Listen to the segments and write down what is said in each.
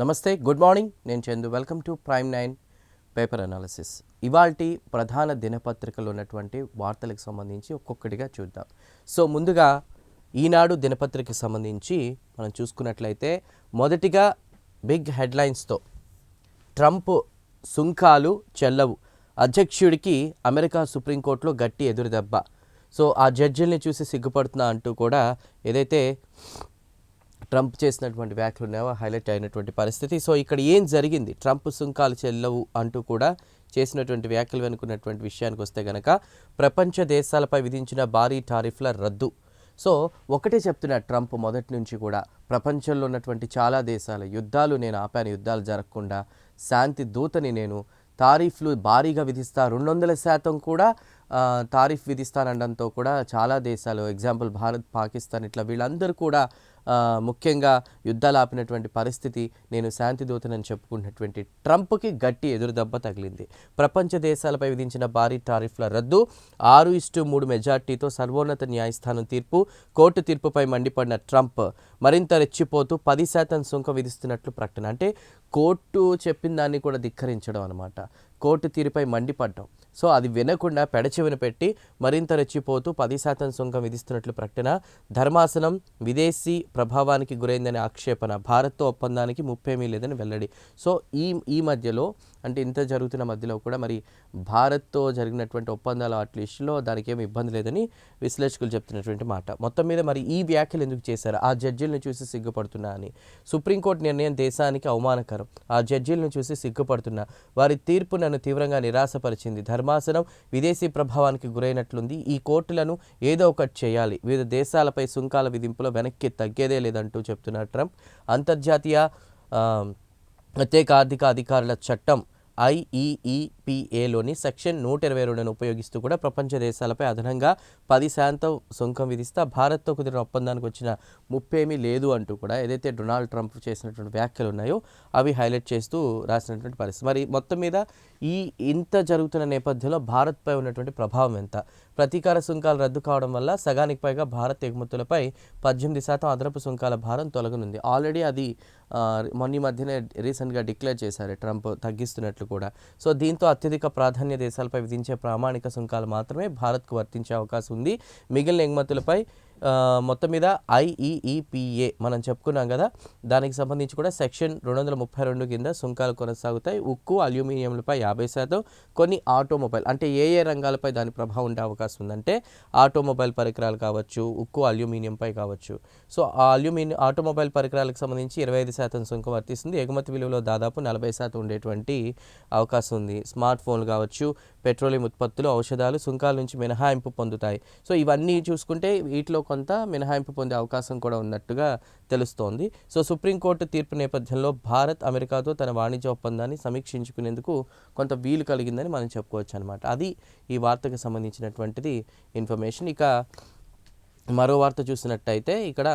నమస్తే, good morning. నేను Chandu. Welcome to prime 9 paper analysis. ఇవాల్టి ప్రధాన దినపత్రికలు ఉన్నటువంటి వార్తలకు సంబంధించి ఒక్కొక్కటిగా చూద్దాం. సో ముందుగా ఈనాడు దినపత్రికకి సంబంధించి మనం చూసుకున్నట్లయితే మొదటిగా బిగ్ హెడ్లైన్స్తో ట్రంప్ సుంకాలు చెల్లవు, అధ్యక్షుడికి అమెరికా సుప్రీంకోర్టులో గట్టి ఎదురుదెబ్బ. సో ఆ జడ్జిల్ని చూసి సిగ్గుపడుతున్నా అంటూ కూడా ఏదైతే ట్రంప్ చేసినటువంటి వ్యాఖ్యలు ఉన్నాయో హైలైట్ అయినటువంటి పరిస్థితి. సో ఇక్కడ ఏం జరిగింది, ట్రంప్ సుంకాలు చెల్లవు అంటూ కూడా చేసినటువంటి వ్యాఖ్యలు వెనుకున్నటువంటి విషయానికి వస్తే గనక ప్రపంచ దేశాలపై విధించిన భారీ టారిఫ్ల రద్దు. సో ఒకటే చెప్తున్నాడు ట్రంప్ మొదటి నుంచి కూడా, ప్రపంచంలో ఉన్నటువంటి చాలా దేశాల యుద్ధాలు నేను ఆపాను, యుద్ధాలు జరగకుండా శాంతి దూతని నేను, తారీఫ్లు భారీగా విధిస్తా, 200% కూడా తారీఫ్ విధిస్తానడంతో కూడా చాలా దేశాలు, ఎగ్జాంపుల్ భారత్, పాకిస్తాన్, ఇట్లా వీళ్ళందరూ కూడా ముఖ్యంగా యుద్ధాలు ఆపినటువంటి పరిస్థితి, నేను శాంతి దూతనని చెప్పుకున్నటువంటి ట్రంప్కి గట్టి ఎదురుదెబ్బ తగిలింది. ప్రపంచ దేశాలపై విధించిన భారీ టారిఫ్ల రద్దు, 6:3 మెజార్టీతో సర్వోన్నత న్యాయస్థానం తీర్పు. కోర్టు తీర్పుపై మండిపడిన ట్రంప్ మరింత రెచ్చిపోతూ 10% సుంకం విధిస్తున్నట్లు ప్రకటన. అంటే కోర్టు చెప్పిన దాన్ని కూడా ధిక్కరించడం అనమాట, కోర్టు తీరుపై మండిపడ్డం. సో అది వినకుండా పెడచెవిన పెట్టి మరింత రెచ్చిపోతూ 10% సుంకం విధిస్తున్నట్లు ప్రకటన. ధర్మాసనం విదేశీ ప్రభావానికి గురైందనే ఆక్షేపణ, భారత్తో ఒప్పందానికి ముప్పేమీ లేదని వెల్లడి. సో ఈ మధ్యలో, అంటే ఇంత జరుగుతున్న మధ్యలో కూడా మరి భారత్తో జరిగినటువంటి ఒప్పందాలు వాటి విషయంలో దానికి ఏమి ఇబ్బంది లేదని విశ్లేషకులు చెప్తున్నటువంటి మాట. మొత్తం మీద మరి ఈ వ్యాఖ్యలు ఎందుకు చేశారు, ఆ జడ్జీలను చూసి సిగ్గుపడుతున్నా అని. సుప్రీంకోర్టు నిర్ణయం దేశానికి అవమానకరం, ఆ జడ్జీలను చూసి సిగ్గుపడుతున్నా, వారి తీర్పు నన్ను తీవ్రంగా నిరాశపరిచింది. ధర్మాసనం విదేశీ ప్రభావానికి గురైనట్లుంది, ఈ కోర్టులను ఏదో ఒకటి చేయాలి, వివిధ దేశాలపై సుంకాల విధింపులో వెనక్కి తగ్గేదే లేదంటూ చెప్తున్నారు ట్రంప్. అంతర్జాతీయ ప్రత్యేక ఆర్థిక అధికారుల చట్టం IEEPAలోని సెక్షన్ 122ను ఉపయోగిస్తూ కూడా ప్రపంచ దేశాలపై అదనంగా 10% సుంకం విధిస్తా, భారత్తో కుదిరిన ఒప్పందానికి వచ్చిన ముప్పేమీ లేదు అంటూ కూడా ఏదైతే డొనాల్డ్ ట్రంప్ చేసినటువంటి వ్యాఖ్యలు ఉన్నాయో అవి హైలైట్ చేస్తూ రాసినటువంటి పరిస్థితి. మరి మొత్తం మీద ఇంత జరుగుతున్న నేపథ్యంలో భారత్పై ఉన్నటువంటి ప్రభావం ఎంత? ప్రతీకార సుంకాలు రద్దు కావడం వల్ల సగానికి పైగా భారత్ ఎగుమతులపై 18% అదనపు సుంకాల భారం తొలగనుంది. ఆల్రెడీ అది మొన్న మధ్యనే రీసెంట్గా డిక్లేర్ చేశారు ట్రంప్ తగ్గిస్తున్నట్లు కూడా. సో దీంతో అత్యధిక ప్రాధాన్య దేశాలపై విధించే ప్రామాణిక సుంకాలు మాత్రమే భారత్కు వర్తించే అవకాశం ఉంది. మిగిలిన ఎగుమతులపై మొత్తం మీద IEEPA మనం చెప్పుకున్నాం కదా, దానికి సంబంధించి కూడా సెక్షన్ 232 కింద సుంకాలు కొనసాగుతాయి. ఉక్కు, అల్యూమినియంలపై 50%, కొన్ని ఆటోమొబైల్, అంటే ఏ రంగాలపై దాని ప్రభావం ఉండే అవకాశం ఉందంటే ఆటోమొబైల్ పరికరాలు కావచ్చు, ఉక్కు, అల్యూమినియంపై కావచ్చు. సో ఆ ఆటోమొబైల్ పరికరాలకు సంబంధించి 25% సుంకం వర్తిస్తుంది. ఎగుమతి విలువలో దాదాపు 40% ఉండేటువంటి అవకాశం ఉంది. స్మార్ట్ ఫోన్లు కావచ్చు, పెట్రోలియం ఉత్పత్తులు, ఔషధాలు సుంకాల నుంచి మినహాయింపు పొందుతాయి. సో ఇవన్నీ చూసుకుంటే వీటిలో కొంత మినహాయింపు పొందే అవకాశం కూడా ఉన్నట్టుగా తెలుస్తోంది. సో సుప్రీంకోర్టు తీర్పు నేపథ్యంలో భారత్ అమెరికాతో తన వాణిజ్య ఒప్పందాన్ని సమీక్షించుకునేందుకు కొంత వీలు కలిగిందని మనం చెప్పుకోవచ్చు అనమాట. అది ఈ వార్తకు సంబంధించినటువంటిది ఇన్ఫర్మేషన్. ఇక మరో వార్త చూసినట్టయితే ఇక్కడ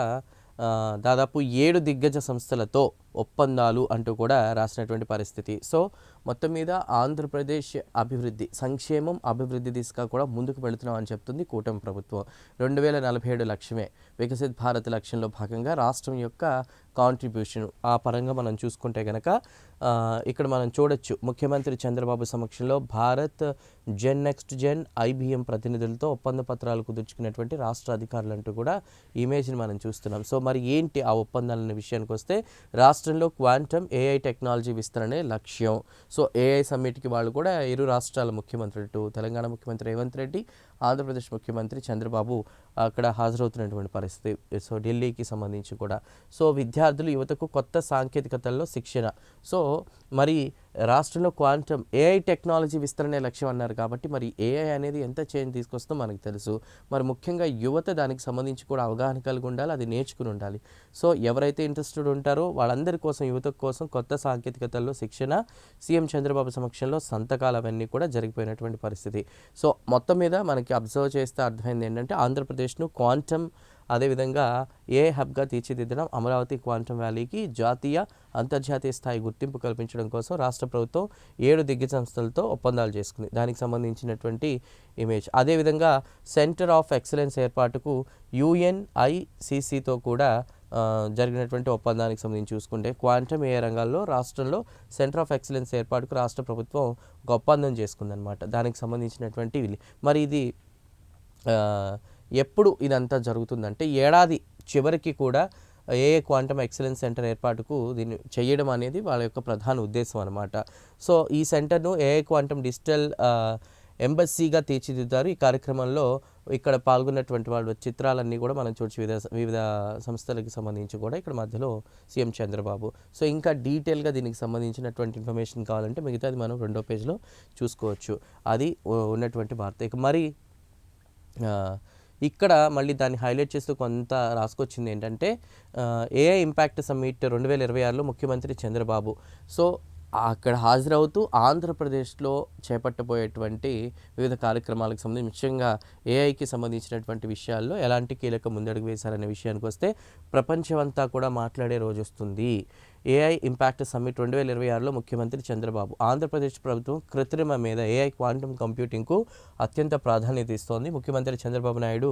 దాదాపు 7 దిగ్గజ సంస్థలతో ఒప్పందాలు అంటూ కూడా రాసినటువంటి పరిస్థితి. సో మొత్తం మీద ఆంధ్రప్రదేశ్ అభివృద్ధి, సంక్షేమం, అభివృద్ధి దిశగా కూడా ముందుకు వెళుతున్నాం అని చెప్తుంది కూటమి ప్రభుత్వం. 2047 లక్ష్యమే వికసిత్ భారత్ లక్ష్యంలో భాగంగా రాష్ట్రం యొక్క కాంట్రిబ్యూషన్ ఆ పరంగా మనం చూసుకుంటే కనుక ఇక్కడ మనం చూడొచ్చు, ముఖ్యమంత్రి చంద్రబాబు సమక్షంలో భారత్ నెక్స్ట్ జెన్ IBM ప్రతినిధులతో ఒప్పంద పత్రాలు కుదుర్చుకున్నటువంటి రాష్ట్ర అధికారులు అంటూ కూడా ఇమేజ్ని మనం చూస్తున్నాం. సో మరి ఏంటి ఆ ఒప్పందాలనే విషయానికి వస్తే, రాష్ట్రంలో క్వాంటమ్ AI టెక్నాలజీ విస్తరణే లక్ష్యం. సో AI సమ్మిట్కి వాళ్ళు కూడా ఇరు రాష్ట్రాల ముఖ్యమంత్రులు, తెలంగాణ ముఖ్యమంత్రి రేవంత్ రెడ్డి, ఆంధ్రప్రదేశ్ ముఖ్యమంత్రి చంద్రబాబు అక్కడ హాజరవుతున్నటువంటి పరిస్థితి. సో ఢిల్లీకి సంబంధించి కూడా సో విద్యార్థులు, యువతకు కొత్త సాంకేతికతల్లో శిక్షణ. సో మరి రాష్ట్రంలో క్వాంటమ్ AI టెక్నాలజీ విస్తరణే లక్ష్యం అన్నారు కాబట్టి మరి AI అనేది ఎంత చేంజ్ తీసుకొస్తుందో మనకు తెలుసు. మరి ముఖ్యంగా యువత దానికి సంబంధించి కూడా అవగాహన కలిగి ఉండాలి, అది నేర్చుకుని ఉండాలి. సో ఎవరైతే ఇంట్రెస్టెడ్ ఉంటారో వాళ్ళందరి కోసం, యువత కోసం కొత్త సాంకేతికతల్లో శిక్షణ, సీఎం చంద్రబాబు సమక్షంలో సంతకాలు అవన్నీ కూడా జరిగిపోయినటువంటి పరిస్థితి. సో మొత్తం మీద మనకి అబ్జర్వ్ చేస్తే అర్థమైంది ఏంటంటే ఆంధ్రప్రదేశ్ను క్వాంటమ్, అదేవిధంగా AI హబ్గా తీర్చిదిద్దడం, అమరావతి క్వాంటమ్ వ్యాలీకి జాతీయ, అంతర్జాతీయ స్థాయి గుర్తింపు కల్పించడం కోసం రాష్ట్ర ప్రభుత్వం 7 దిగ్గజ సంస్థలతో ఒప్పందాలు చేసుకుంది. దానికి సంబంధించినటువంటి ఇమేజ్. అదేవిధంగా సెంటర్ ఆఫ్ ఎక్సలెన్స్ ఏర్పాటుకు UNICCతో కూడా జరిగినటువంటి ఒప్పందానికి సంబంధించి చూసుకుంటే క్వాంటమ్ ఏ రంగాల్లో రాష్ట్రంలో సెంటర్ ఆఫ్ ఎక్సలెన్స్ ఏర్పాటుకు రాష్ట్ర ప్రభుత్వం ఒక ఒప్పందం చేసుకుందనమాట. దానికి సంబంధించినటువంటి మరి ఇది ఎప్పుడు ఇదంతా జరుగుతుందంటే ఏడాది చివరికి కూడా క్వాంటమ్ ఎక్సలెన్స్ సెంటర్ ఏర్పాటుకు దీన్ని చేయడం అనేది వాళ్ళ యొక్క ప్రధాన ఉద్దేశం అనమాట. సో ఈ సెంటర్ను క్వాంటమ్ డిజిటల్ ఎంబసీగా తీర్చిదిద్దారు. ఈ కార్యక్రమంలో ఇక్కడ పాల్గొన్నటువంటి వాళ్ళు చిత్రాలన్నీ కూడా మనం చూడొచ్చు, వివిధ సంస్థలకు సంబంధించి కూడా ఇక్కడ మధ్యలో సీఎం చంద్రబాబు. సో ఇంకా డీటెయిల్గా దీనికి సంబంధించినటువంటి ఇన్ఫర్మేషన్ కావాలంటే మిగతాది మనం 2వ పేజ్లో చూసుకోవచ్చు. అది ఉన్నటువంటి వార్త. ఇక మరి ఇక్కడ మళ్ళీ దాన్ని హైలైట్ చేస్తూ కొంత రాసుకొచ్చింది ఏంటంటే ఏఐ ఇంపాక్ట్ సమ్మిట్ 2026లో ముఖ్యమంత్రి చంద్రబాబు సో అక్కడ హాజరవుతూ ఆంధ్రప్రదేశ్లో చేపట్టబోయేటువంటి వివిధ కార్యక్రమాలకు సంబంధించి ముఖ్యంగా ఏఐకి సంబంధించినటువంటి విషయాల్లో ఎలాంటి కీలక ముందడుగు వేశారనే విషయానికి వస్తే ప్రపంచమంతా కూడా మాట్లాడే రోజు వస్తుంది. ఏఐ ఇంపాక్ట్ సమ్మిట్ 2026లో ముఖ్యమంత్రి చంద్రబాబు ఆంధ్రప్రదేశ్ ప్రభుత్వం కృత్రిమ మీద ఏఐ క్వాంటమ్ కంప్యూటింగ్కు అత్యంత ప్రాధాన్యత ఇస్తోంది. ముఖ్యమంత్రి చంద్రబాబు నాయుడు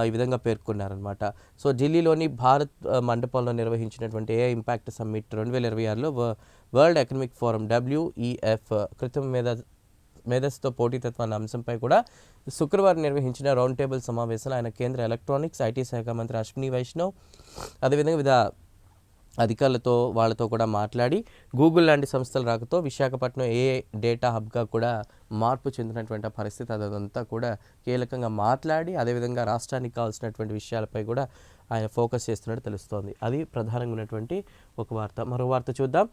ఈ విధంగా పేర్కొన్నారనమాట. సో ఢిల్లీలోని భారత్ మండపంలో నిర్వహించినటువంటి ఏఐ ఇంపాక్ట్ సమ్మిట్ 2026లో వరల్డ్ ఎకనామిక్ ఫోరం WEF కృత్రిమ మేధస్సుతో పోటీతత్వ అన్న అంశంపై కూడా శుక్రవారం నిర్వహించిన రౌండ్ టేబుల్ సమావేశంలో ఆయన కేంద్ర ఎలక్ట్రానిక్స్ ఐటీ శాఖ మంత్రి అశ్విని వైష్ణవ్ అదేవిధంగా వివిధ అధికారులతో వాళ్ళతో కూడా మాట్లాడి గూగుల్ లాంటి సంస్థల రాకతో విశాఖపట్నం ఏఐ డేటా హబ్గా కూడా మార్పు చెందినటువంటి పరిస్థితి అదంతా కూడా కీలకంగా మాట్లాడి అదేవిధంగా రాష్ట్రానికి కావాల్సినటువంటి విషయాలపై కూడా ఆయన ఫోకస్ చేస్తున్నట్టు తెలుస్తోంది. అది ప్రధానంగా ఉన్నటువంటి ఒక వార్త. మరో వార్త చూద్దాం.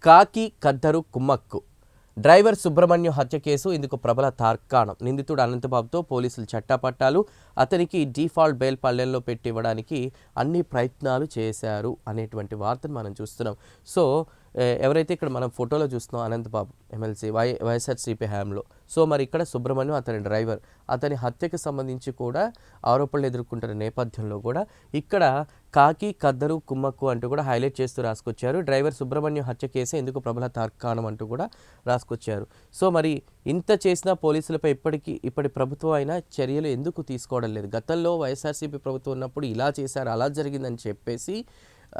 కాకి కద్దరు కుమ్మక్కు డ్రైవర్ సుబ్రహ్మణ్యం హత్య కేసు ఇందుకు ప్రబల తార్కాణం. నిందితుడు అనంతబాబుతో పోలీసులు చట్టాపట్టాలు అతనికి డిఫాల్ట్ బెయిల్ పల్లెల్లో పెట్టి ఇవ్వడానికి అన్ని ప్రయత్నాలు చేశారు అనేటువంటి వార్తను మనం చూస్తున్నాం. సో ఎవరైతే ఇక్కడ మనం ఫోటోలో చూస్తున్నాం అనంతబాబు ఎమ్మెల్సీ వైఎస్ఆర్సీపీ హయాంలో. సో మరి ఇక్కడ సుబ్రహ్మణ్యం అతని డ్రైవర్ అతని హత్యకు సంబంధించి కూడా ఆరోపణలు ఎదుర్కొంటున్న నేపథ్యంలో కూడా ఇక్కడ కాకి కద్దరు కుమ్మక్కు అంటూ కూడా హైలైట్ చేస్తూ రాసుకొచ్చారు. డ్రైవర్ సుబ్రహ్మణ్యం హత్య కేసే ఎందుకు ప్రబల తార్కాణం అంటూ కూడా రాసుకొచ్చారు. సో మరి ఇంత చేసినా పోలీసులపై ఇప్పటి ప్రభుత్వం అయినా చర్యలు ఎందుకు తీసుకోవడం లేదు? గతంలో వైఎస్ఆర్సీపీ ప్రభుత్వం ఉన్నప్పుడు ఇలా చేశారు అలా జరిగిందని చెప్పేసి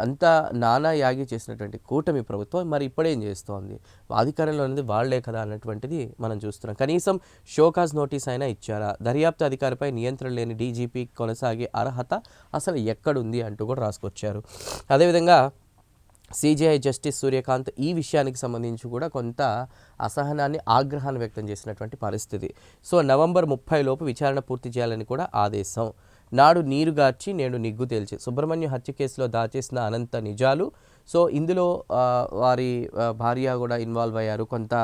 అంతా నానా యాగి చేసినటువంటి కూటమి ప్రభుత్వం మరి ఇప్పుడేం చేస్తోంది? అధికారంలో అనేది వాళ్లే కదా అన్నటువంటిది మనం చూస్తున్నాం. కనీసం షోకాజ్ నోటీస్ అయినా ఇచ్చారా? దర్యాప్తు అధికారిపై నియంత్రణ లేని డీజీపీ కొనసాగే అర్హత అసలు ఎక్కడుంది అంటూ కూడా రాసుకొచ్చారు. అదేవిధంగా సిజేఐ జస్టిస్ సూర్యకాంత్ ఈ విషయానికి సంబంధించి కూడా కొంత అసహనాన్ని ఆగ్రహాన్ని వ్యక్తం చేసినటువంటి పరిస్థితి. సో నవంబర్ 30 లోపు విచారణ పూర్తి చేయాలని కూడా ఆదేశం. నాడు నీరుగార్చి నేడు నిగ్గు తేల్చి సుబ్రహ్మణ్యం హత్య కేసులో దాచేసిన అనంత నిజాలు. సో ఇందులో వారి భార్య కూడా ఇన్వాల్వ్ అయ్యారు. కొంత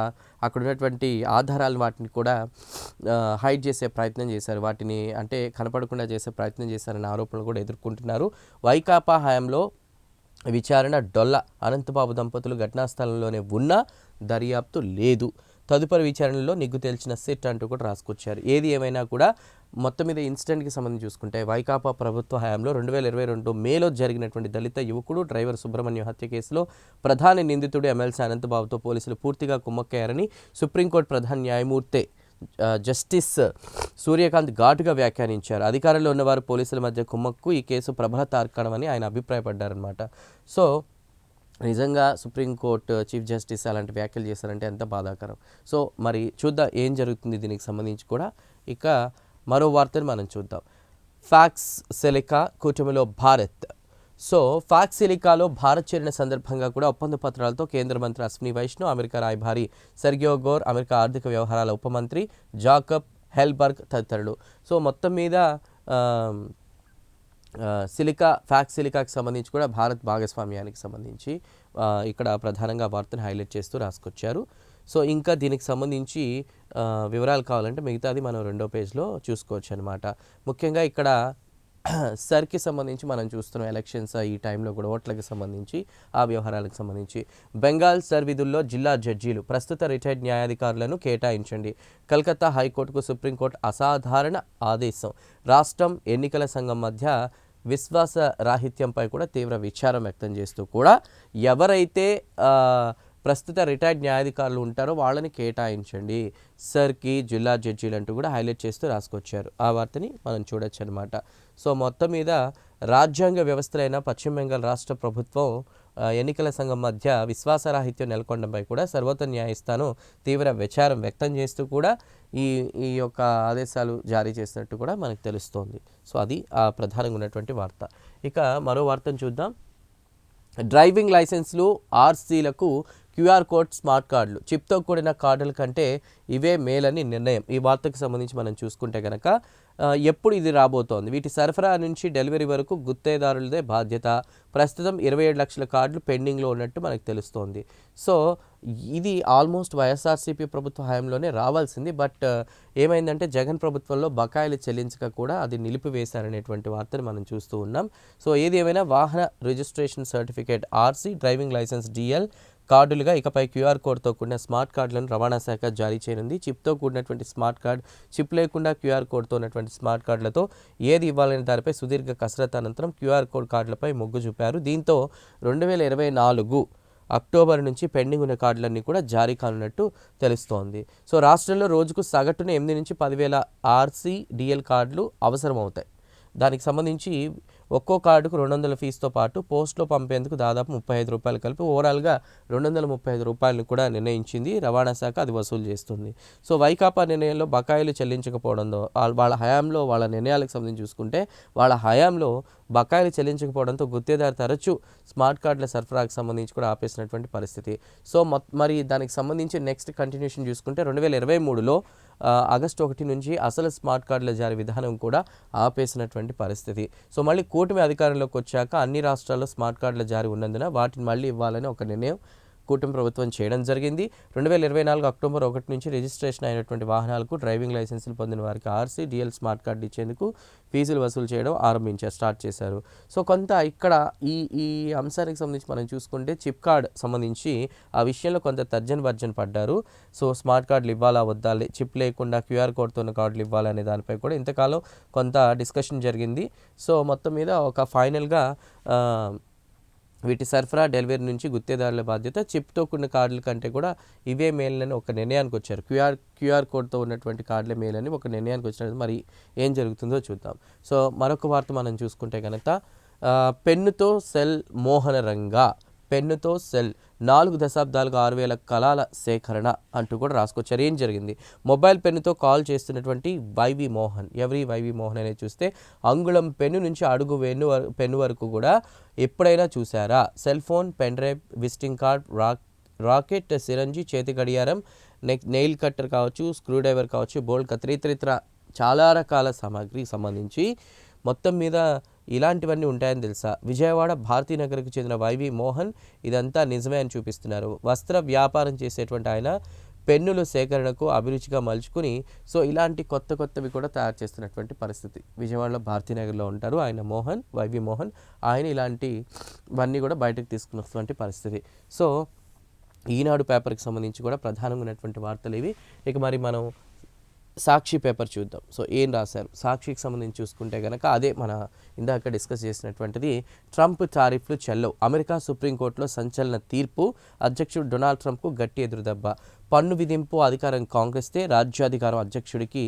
అక్కడ ఉన్నటువంటి ఆధారాలు వాటిని కూడా హైడ్ చేసే ప్రయత్నం చేశారు. వాటిని అంటే కనపడకుండా చేసే ప్రయత్నం చేశారనే ఆరోపణలు కూడా ఎదుర్కొంటున్నారు. వైకాపా హయాంలో విచారణ డొల్ల. అనంతబాబు దంపతులు ఘటనా స్థలంలోనే ఉన్నా దర్యాప్తు లేదు. తదుపరి విచారణలో నిగ్గు తేల్చిన సిట్ అంటూ కూడా రాసుకొచ్చారు. ఏది ఏమైనా కూడా మొత్తం మీద ఇన్సిడెంట్కి సంబంధించి చూసుకుంటే వైకాపా ప్రభుత్వ హయాంలో 2022 మేలో జరిగినటువంటి దళిత యువకుడు డ్రైవర్ సుబ్రహ్మణ్యం హత్య కేసులో ప్రధాన నిందితుడు ఎమ్మెల్సీ అనంతబాబుతో పోలీసులు పూర్తిగా కుమ్మక్కయ్యారని సుప్రీంకోర్టు ప్రధాన న్యాయమూర్తి జస్టిస్ సూర్యకాంత్ ఘాటుగా వ్యాఖ్యానించారు. అధికారంలో ఉన్నవారు పోలీసుల మధ్య కుమ్మక్కు ఈ కేసు ప్రబల తార్కాణమని ఆయన అభిప్రాయపడ్డారనమాట. సో నిజంగా సుప్రీంకోర్టు చీఫ్ జస్టిస్ అలాంటి వ్యాఖ్యలు చేశారంటే ఎంత బాధాకరం. సో మరి చూద్దాం ఏం జరుగుతుంది దీనికి సంబంధించి కూడా. ఇక మరో వార్తను మనం చూద్దాం. ఫ్యాక్స్ సిలికా కూటమిలో భారత్. సో ఫ్యాక్స్ సిలికాలో భారత్ చేరిన సందర్భంగా కూడా ఒప్పంద పత్రాలతో కేంద్ర మంత్రి అశ్విని వైష్ణవ్, అమెరికా రాయబారి సెర్గియో గోర్, అమెరికా ఆర్థిక వ్యవహారాల ఉపమంత్రి జాకబ్ హెల్బర్గ్ తదితరులు. సో మొత్తం మీద ఫ్యాక్స్ సిలికాకి సంబంధించి కూడా భారత్ భాగస్వామ్యానికి సంబంధించి ఇక్కడ ప్రధానంగా వార్తను హైలైట్ చేస్తూ రాసుకొచ్చారు. సో ఇంకా దీనికి సంబంధించి వివరాలు కావాలంటే మిగతాది మనం 2వ పేజ్లో చూసుకోవచ్చు అనమాట. ముఖ్యంగా ఇక్కడ సర్కి సంబంధించి మనం చూస్తున్నాం ఎలక్షన్స్ ఈ టైంలో కూడా ఓట్లకు సంబంధించి ఆ వ్యవహారాలకు సంబంధించి బెంగాల్ సర్ విధుల్లో జిల్లా జడ్జీలు ప్రస్తుత రిటైర్డ్ న్యాయాధికారులను కేటాయించండి. కలకత్తా హైకోర్టుకు సుప్రీంకోర్టు అసాధారణ ఆదేశం. రాష్ట్రం ఎన్నికల సంఘం మధ్య విశ్వాస రాహిత్యంపై కూడా తీవ్ర విచారం వ్యక్తం చేస్తూ కూడా ఎవరైతే ప్రస్తుత రిటైర్డ్ న్యాయాధికారులు ఉంటారో వాళ్ళని కేటాయించండి సర్కి జిల్లా జడ్జీలు అంటూ కూడా హైలైట్ చేస్తూ రాసుకొచ్చారు. ఆ వార్తని మనం చూడొచ్చు అనమాట. సో మొత్తం మీద రాజ్యాంగ వ్యవస్థలైన పశ్చిమ బెంగాల్ రాష్ట్ర ప్రభుత్వం ఎన్నికల సంఘం మధ్య విశ్వాసరాహిత్యం నెలకొనడంపై కూడా సర్వోన్నత న్యాయస్థానం తీవ్ర విచారం వ్యక్తం చేస్తూ కూడా ఈ ఈ యొక్క ఆదేశాలు జారీ చేసినట్టు కూడా మనకు తెలుస్తోంది. సో అది ఆ ప్రధానంగా ఉన్నటువంటి వార్త. ఇక మరో వార్తను చూద్దాం. డ్రైవింగ్ లైసెన్స్లు, ఆర్సీలకు క్యూఆర్ కోడ్ స్మార్ట్ కార్డులు, చిప్తో కూడిన కార్డుల కంటే ఇవే మేలని నిర్ణయం. ఈ వార్తకు సంబంధించి మనం చూసుకుంటే కనుక ఎప్పుడు ఇది రాబోతోంది, వీటి సరఫరా నుంచి డెలివరీ వరకు గుత్తేదారులదే బాధ్యత. ప్రస్తుతం 27 లక్షల కార్డులు పెండింగ్లో ఉన్నట్టు మనకు తెలుస్తోంది. సో ఇది ఆల్మోస్ట్ వైఎస్ఆర్సీపీ ప్రభుత్వ హయాంలోనే రావాల్సింది. బట్ ఏమైందంటే జగన్ ప్రభుత్వంలో బకాయిలు చెల్లించక కూడా అది నిలిపివేశారనేటువంటి వార్తను మనం చూస్తూ ఉన్నాం. సో ఏది ఏమైనా వాహన registration certificate RC, driving licence DL కార్డులుగా ఇకపై క్యూఆర్ కోడ్తో కూడిన స్మార్ట్ కార్డులను రవాణా శాఖ జారీ చేయనుంది. చిప్తో కూడినటువంటి స్మార్ట్ కార్డ్, చిప్ లేకుండా క్యూఆర్ కోడ్తో ఉన్నటువంటి స్మార్ట్ కార్డులతో ఏది ఇవ్వాలనే దానిపై సుదీర్ఘ కసరత్తు అనంతరం క్యూఆర్ కోడ్ కార్డులపై మొగ్గు చూపారు. దీంతో 2024 అక్టోబర్ నుంచి పెండింగ్ ఉన్న కార్డులన్నీ కూడా జారీ కానున్నట్టు తెలుస్తోంది. సో రాష్ట్రంలో రోజుకు సగటున 8 నుంచి 10,000 ఆర్సీ, డిఎల్ కార్డులు అవసరమవుతాయి. దానికి సంబంధించి ఒక్కో కార్డుకు 200 ఫీజుతో పాటు పోస్ట్లో పంపేందుకు దాదాపు 35 రూపాయలు కలిపి ఓవరాల్గా 235 రూపాయలను కూడా నిర్ణయించింది రవాణా శాఖ. అది వసూలు చేస్తుంది. సో వైకాపా నిర్ణయంలో బకాయిలు చెల్లించకపోవడంతో వాళ్ళ హయాంలో, వాళ్ళ నిర్ణయాలకు సంబంధించి చూసుకుంటే వాళ్ళ హయాంలో బకాయిలు చెల్లించకపోవడంతో గుత్తేదారు తరచూ స్మార్ట్ కార్డుల సరఫరాకు సంబంధించి కూడా ఆపేసినటువంటి పరిస్థితి. సో మరి దానికి సంబంధించి నెక్స్ట్ కంటిన్యూషన్ చూసుకుంటే 2023లో ఆగస్టు 1 నుంచి అసలు స్మార్ట్ కార్డుల జారీ విధానం కూడా ఆపేసినటువంటి పరిస్థితి. సో మళ్ళీ కూటమి అధికారంలోకి వచ్చాక అన్ని రాష్ట్రాల్లో స్మార్ట్ కార్డుల జారీ ఉన్నందున వాటిని మళ్ళీ ఇవ్వాలని ఒక నిర్ణయం కూటమి ప్రభుత్వం చేయడం జరిగింది. 2024 అక్టోబర్ 1 నుంచి రిజిస్ట్రేషన్ అయినటువంటి వాహనాలకు డ్రైవింగ్ లైసెన్సులు పొందిన వారికి ఆర్సీ, డిఎల్ స్మార్ట్ కార్డు ఇచ్చేందుకు ఫీజులు వసూలు చేయడం స్టార్ట్ చేశారు. సో కొంత ఇక్కడ ఈ అంశానికి సంబంధించి మనం చూసుకుంటే చిప్ కార్డ్ సంబంధించి ఆ విషయంలో కొంత తర్జన భర్జన పడ్డారు. సో స్మార్ట్ కార్డులు ఇవ్వాలా వద్దా, చిప్ లేకుండా క్యూఆర్ కోడ్తో ఉన్న కార్డులు ఇవ్వాలనే దానిపై కూడా ఇంతకాలం కొంత డిస్కషన్ జరిగింది. సో మొత్తం మీద ఒక ఫైనల్గా వీటి సరఫరా, డెలివరీ నుంచి గుత్తేదారుల బాధ్యత. చిప్తో కూడిన కార్డుల కంటే కూడా ఇవే మేలని ఒక నిర్ణయానికి వచ్చారు. క్యూఆర్ కోడ్తో ఉన్నటువంటి కార్డులే మేలని ఒక నిర్ణయానికి వచ్చినది. మరి ఏం జరుగుతుందో చూద్దాం. సో మరొక వార్త మనం చూసుకుంటే కనుక పెన్నుతో సెల్ మోహన రంగా, పెన్నుతో సెల్ 4 దశాబ్దాలుగా 6,000 కళాల సేకరణ అంటూ కూడా రాసుకొచ్చారు. ఏం జరిగింది? మొబైల్ పెన్నుతో కాల్ చేస్తున్నటువంటి వైవి మోహన్. ఎవరి వైవి మోహన్ అనేది చూస్తే అంగుళం పెన్ను నుంచి అడుగు పెన్ను వరకు కూడా ఎప్పుడైనా చూసారా? Cell phone, pen drive, visiting card, rocket, syringe, చేతి గడియారం, నెయిల్ కట్టర్ కావచ్చు, స్క్రూ డ్రైవర్ కావచ్చు, బోల్ట్ కత్తిరితర చాలా రకాల సామాగ్రికి సంబంధించి మొత్తం మీద ఇలాంటివన్నీ ఉంటాయని తెలుసా? విజయవాడ భారతీనగర్కు చెందిన వైవి మోహన్ ఇదంతా నిజమే అని చూపిస్తున్నారు. వస్త్ర వ్యాపారం చేసేటువంటి ఆయన పెన్నుల సేకరణకు అభిరుచిగా మలుచుకుని సో ఇలాంటి కొత్తవి కూడా తయారు చేస్తున్నటువంటి పరిస్థితి. విజయవాడలో భారతీనగర్లో ఉంటారు ఆయన మోహన్, వైవి మోహన్. ఆయన ఇలాంటివన్నీ కూడా బయటకు తీసుకున్నటువంటి పరిస్థితి. సో ఈనాడు పేపర్కి సంబంధించి కూడా ప్రధానంగా ఉన్నటువంటి వార్తలు ఇవి. ఇక మరి మనం సాక్షి పేపర్ చూద్దాం. సో ఏం రాశారు సాక్షికి సంబంధించి చూసుకుంటే కనుక అదే మన ఇందాక డిస్కస్ చేసినటువంటిది. ట్రంప్ టారిఫ్లు చెల్లవు, అమెరికా సుప్రీంకోర్టులో సంచలన తీర్పు, అధ్యక్షుడు డొనాల్డ్ ట్రంప్కు గట్టి ఎదురుదెబ్బ. పన్ను విధింపు అధికారం కాంగ్రెస్దే, రాజ్యాధికారం అధ్యక్షుడికి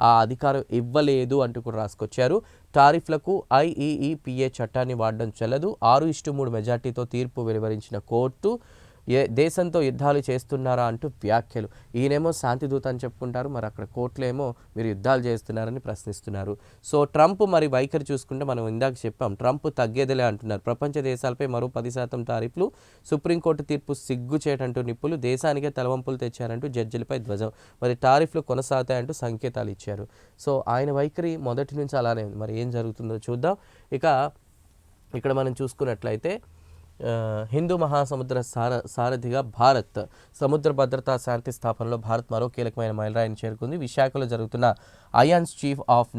ఆ అధికారం ఇవ్వలేదు అంటూ కూడా రాసుకొచ్చారు. టారిఫ్లకు IEEPA చట్టాన్ని వాడడం చెల్లదు, 6:3 మెజార్టీతో తీర్పు వెలువరించిన కోర్టు. దేశంతో యుద్ధాలు చేస్తున్నారా అంటూ వ్యాఖ్యలు. ఈయనేమో శాంతిదూత అని చెప్పుకుంటారు, మరి అక్కడ కోర్టులో ఏమో మీరు యుద్ధాలు చేస్తున్నారని ప్రశ్నిస్తున్నారు. సో ట్రంప్ మరి వైఖరి చూసుకుంటే మనం ఇందాక చెప్పాం, ట్రంప్ తగ్గేదిలే అంటున్నారు. ప్రపంచ దేశాలపై మరో 10% టారిఫ్లు, సుప్రీంకోర్టు తీర్పు సిగ్గుచేటంటూ నిప్పులు, దేశానికే తలవంపులు తెచ్చారంటూ జడ్జిలపై ధ్వజం. మరి టారిఫ్లు కొనసాగుతాయంటూ సంకేతాలు ఇచ్చారు. సో ఆయన వైఖరి మొదటి నుంచి అలానే ఉంది. మరి ఏం జరుగుతుందో చూద్దాం. ఇక్కడ మనం చూసుకున్నట్లయితే హిందూ మహాసముద్ర సారథిగా భారత్, సముద్ర భద్రతా శాంతి స్థాపనలో భారత్ మరో కీలకమైన మైలురాయిని చేరుకుంది. విశాఖలో జరుగుతున్న అయాన్స్ చీఫ్ ఆఫ్